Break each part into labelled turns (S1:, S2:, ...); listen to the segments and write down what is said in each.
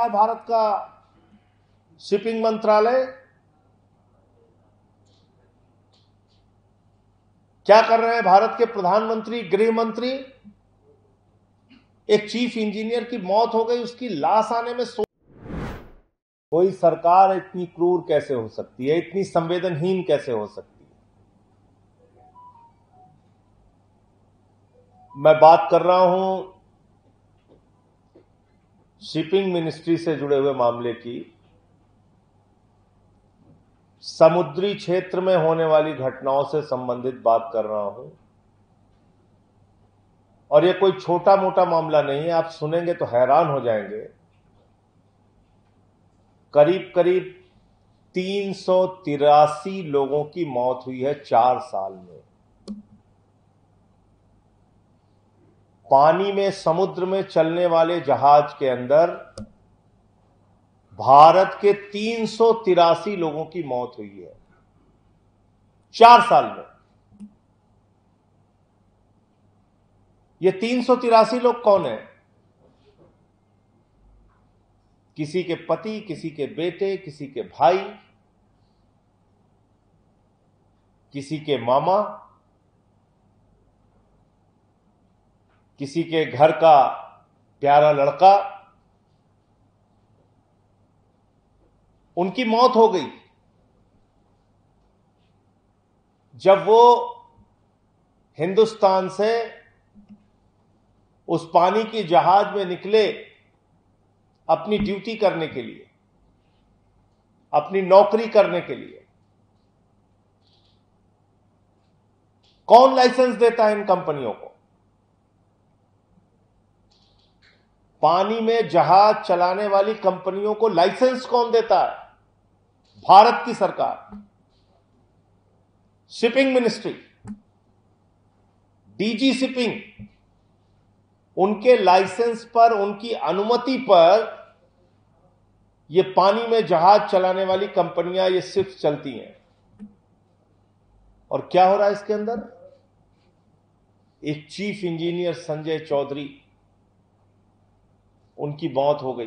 S1: भारत का शिपिंग मंत्रालय क्या कर रहे हैं? भारत के प्रधानमंत्री, गृह मंत्री, एक चीफ इंजीनियर की मौत हो गई, उसकी लाश आने में कोई सरकार इतनी क्रूर कैसे हो सकती है, इतनी संवेदनहीन कैसे हो सकती है? मैं बात कर रहा हूं शिपिंग मिनिस्ट्री से जुड़े हुए मामले की। समुद्री क्षेत्र में होने वाली घटनाओं से संबंधित बात कर रहा हूं, और ये कोई छोटा मोटा मामला नहीं है। आप सुनेंगे तो हैरान हो जाएंगे। करीब करीब 383 लोगों की मौत हुई है 4 साल में। पानी में, समुद्र में चलने वाले जहाज के अंदर भारत के 383 लोगों की मौत हुई है 4 साल में। ये 383 लोग कौन है? किसी के पति, किसी के बेटे, किसी के भाई, किसी के मामा, किसी के घर का प्यारा लड़का, उनकी मौत हो गई जब वो हिंदुस्तान से उस पानी की जहाज में निकले अपनी ड्यूटी करने के लिए, अपनी नौकरी करने के लिए। कौन लाइसेंस देता है इन कंपनियों को? पानी में जहाज चलाने वाली कंपनियों को लाइसेंस कौन देता है? भारत की सरकार, शिपिंग मिनिस्ट्री, डीजी शिपिंग। उनके लाइसेंस पर, उनकी अनुमति पर ये पानी में जहाज चलाने वाली कंपनियां, ये शिप्स चलती हैं। और क्या हो रहा है इसके अंदर? एक चीफ इंजीनियर संजय चौधरी, उनकी मौत हो गई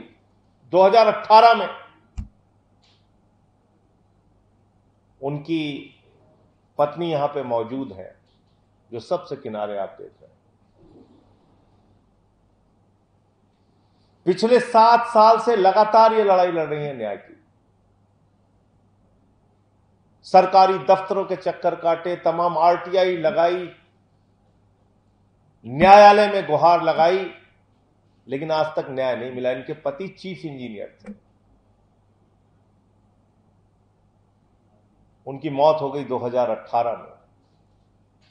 S1: 2018 में। उनकी पत्नी यहां पे मौजूद है, जो सबसे किनारे आप देख रहे हैं। पिछले 7 साल से लगातार ये लड़ाई लड़ रही है न्याय की। सरकारी दफ्तरों के चक्कर काटे, तमाम आरटीआई लगाई, न्यायालय में गुहार लगाई, लेकिन आज तक न्याय नहीं मिला। इनके पति चीफ इंजीनियर थे, उनकी मौत हो गई 2018 में,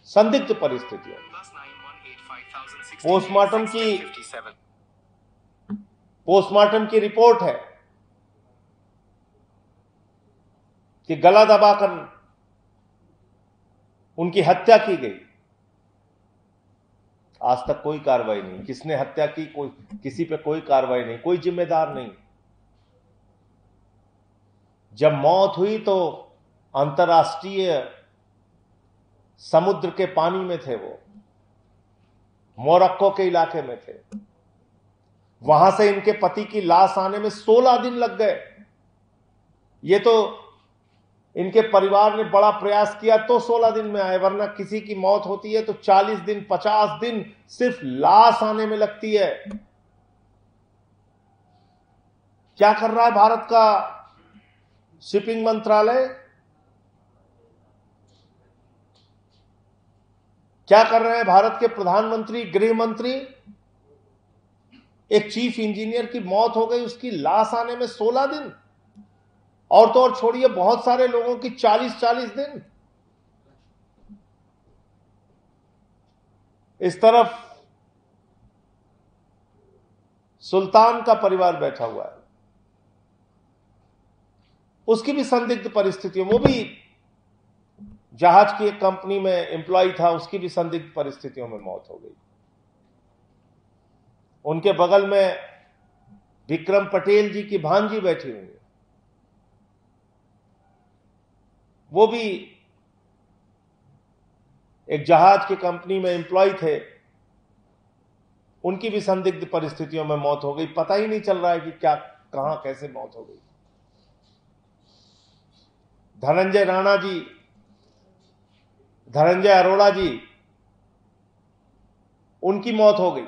S1: संदिग्ध परिस्थितियों में। पोस्टमार्टम की रिपोर्ट है कि गला दबाकर उनकी हत्या की गई। आज तक कोई कार्रवाई नहीं। किसने हत्या की? कोई, किसी पे कोई कार्रवाई नहीं, कोई जिम्मेदार नहीं। जब मौत हुई तो अंतर्राष्ट्रीय समुद्र के पानी में थे, वो मोरक्को के इलाके में थे। वहां से इनके पति की लाश आने में 16 दिन लग गए। ये तो इनके परिवार ने बड़ा प्रयास किया तो 16 दिन में आए, वरना किसी की मौत होती है तो 40 दिन, 50 दिन सिर्फ लाश आने में लगती है। क्या कर रहा है भारत का शिपिंग मंत्रालय? क्या कर रहे हैं भारत के प्रधानमंत्री, गृह मंत्री? एक चीफ इंजीनियर की मौत हो गई, उसकी लाश आने में 16 दिन, और तो और छोड़िए, बहुत सारे लोगों की 40-40 दिन। इस तरफ सुल्तान का परिवार बैठा हुआ है, उसकी भी संदिग्ध परिस्थितियों, वो भी जहाज की एक कंपनी में एम्प्लॉय था, उसकी भी संदिग्ध परिस्थितियों में मौत हो गई। उनके बगल में विक्रम पटेल जी की भांजी बैठी हुई है, वो भी एक जहाज की कंपनी में एम्प्लॉय थे, उनकी भी संदिग्ध परिस्थितियों में मौत हो गई। पता ही नहीं चल रहा है कि क्या कहां कैसे मौत हो गई। धनंजय राणा जी, धनंजय अरोड़ा जी, उनकी मौत हो गई।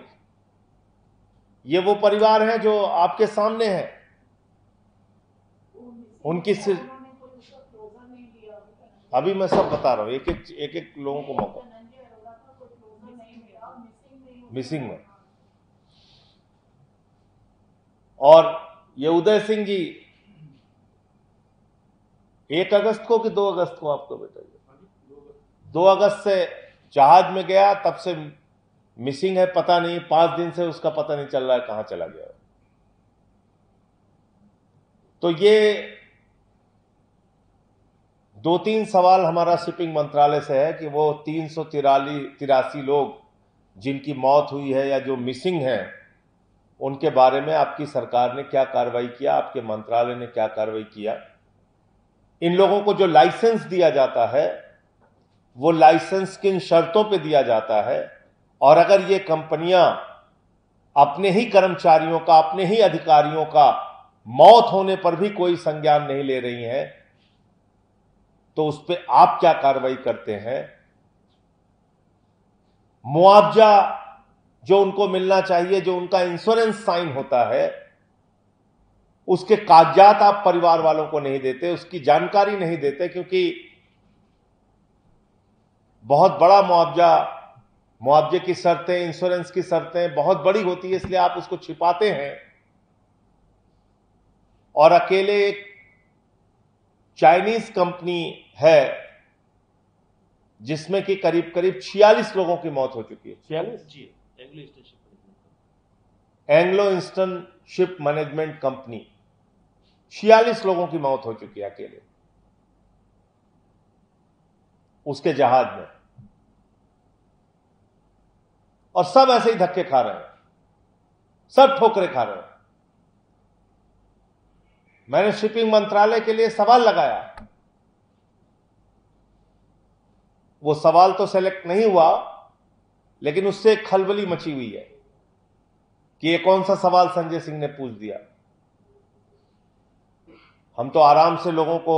S1: ये वो परिवार हैं जो आपके सामने हैं। उनकी अभी मैं सब बता रहा हूं, एक एक लोगों को मौका। मिसिंग में, और ये उदय सिंह जी 1 अगस्त को कि 2 अगस्त को आपको बताइए, 2 अगस्त से जहाज में गया, तब से मिसिंग है, पता नहीं 5 दिन से उसका पता नहीं चल रहा है कहां चला गया। तो ये 2-3 सवाल हमारा शिपिंग मंत्रालय से है कि वो 383 लोग जिनकी मौत हुई है या जो मिसिंग हैं, उनके बारे में आपकी सरकार ने क्या कार्रवाई किया, आपके मंत्रालय ने क्या कार्रवाई किया। इन लोगों को जो लाइसेंस दिया जाता है, वो लाइसेंस किन शर्तों पे दिया जाता है, और अगर ये कंपनियां अपने ही कर्मचारियों का, अपने ही अधिकारियों का मौत होने पर भी कोई संज्ञान नहीं ले रही हैं, तो उस पर आप क्या कार्रवाई करते हैं। मुआवजा जो उनको मिलना चाहिए, जो उनका इंश्योरेंस साइन होता है, उसके कागजात आप परिवार वालों को नहीं देते, उसकी जानकारी नहीं देते, क्योंकि बहुत बड़ा मुआवजे की शर्तें, इंश्योरेंस की शर्तें बहुत बड़ी होती है, इसलिए आप उसको छिपाते हैं। और अकेले एक चाइनीज कंपनी है जिसमें कि करीब करीब 46 लोगों की मौत हो चुकी है। 46 जी, Anglo Eastern ship management company, 46 लोगों की मौत हो चुकी है अकेले उसके जहाज में, और सब ऐसे ही धक्के खा रहे हैं, सब ठोकरें खा रहे हैं। मैंने शिपिंग मंत्रालय के लिए सवाल लगाया, वो सवाल तो सेलेक्ट नहीं हुआ, लेकिन उससे एक खलबली मची हुई है कि ये कौन सा सवाल संजय सिंह ने पूछ दिया। हम तो आराम से लोगों को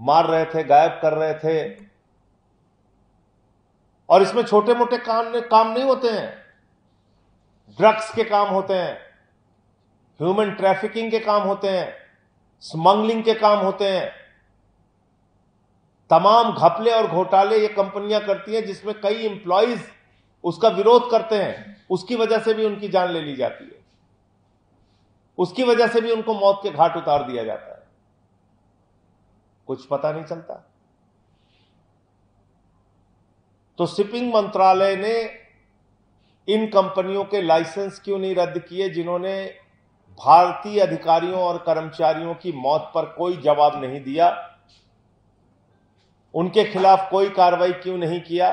S1: मार रहे थे, गायब कर रहे थे, और इसमें छोटे मोटे काम नहीं होते हैं। ड्रग्स के काम होते हैं, ह्यूमन ट्रैफिकिंग के काम होते हैं, स्मगलिंग के काम होते हैं, तमाम घपले और घोटाले ये कंपनियां करती हैं, जिसमें कई एम्प्लॉइज उसका विरोध करते हैं। उसकी वजह से भी उनकी जान ले ली जाती है, उसकी वजह से भी उनको मौत के घाट उतार दिया जाता है, कुछ पता नहीं चलता। तो शिपिंग मंत्रालय ने इन कंपनियों के लाइसेंस क्यों नहीं रद्द किए, जिन्होंने भारतीय अधिकारियों और कर्मचारियों की मौत पर कोई जवाब नहीं दिया। उनके खिलाफ कोई कार्रवाई क्यों नहीं किया,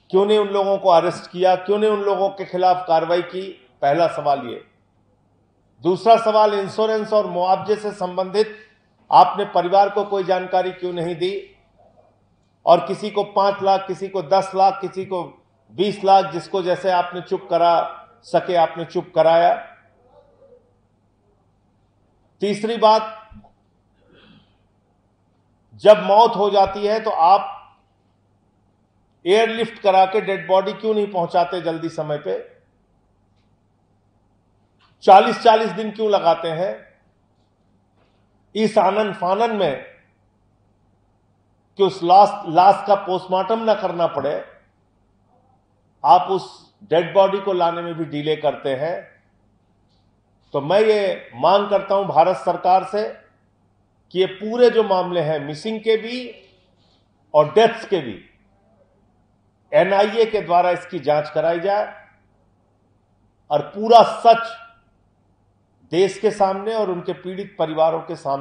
S1: क्यों नहीं उन लोगों को अरेस्ट किया, क्यों नहीं उन लोगों के खिलाफ कार्रवाई की। पहला सवाल ये। दूसरा सवाल, इंश्योरेंस और मुआवजे से संबंधित आपने परिवार को कोई जानकारी क्यों नहीं दी, और किसी को 5 लाख, किसी को 10 लाख, किसी को 20 लाख, जिसको जैसे आपने चुप करा सके आपने चुप कराया। तीसरी बात, जब मौत हो जाती है तो आप एयरलिफ्ट करा के डेड बॉडी क्यों नहीं पहुंचाते जल्दी समय पे, 40-40 दिन क्यों लगाते हैं। इस आनन फानन में कि उस लाश का पोस्टमार्टम ना करना पड़े, आप उस डेड बॉडी को लाने में भी डिले करते हैं। तो मैं ये मांग करता हूं भारत सरकार से कि ये पूरे जो मामले हैं, मिसिंग के भी और डेथ्स के भी, एनआईए के द्वारा इसकी जांच कराई जाए, और पूरा सच देश के सामने और उनके पीड़ित परिवारों के सामने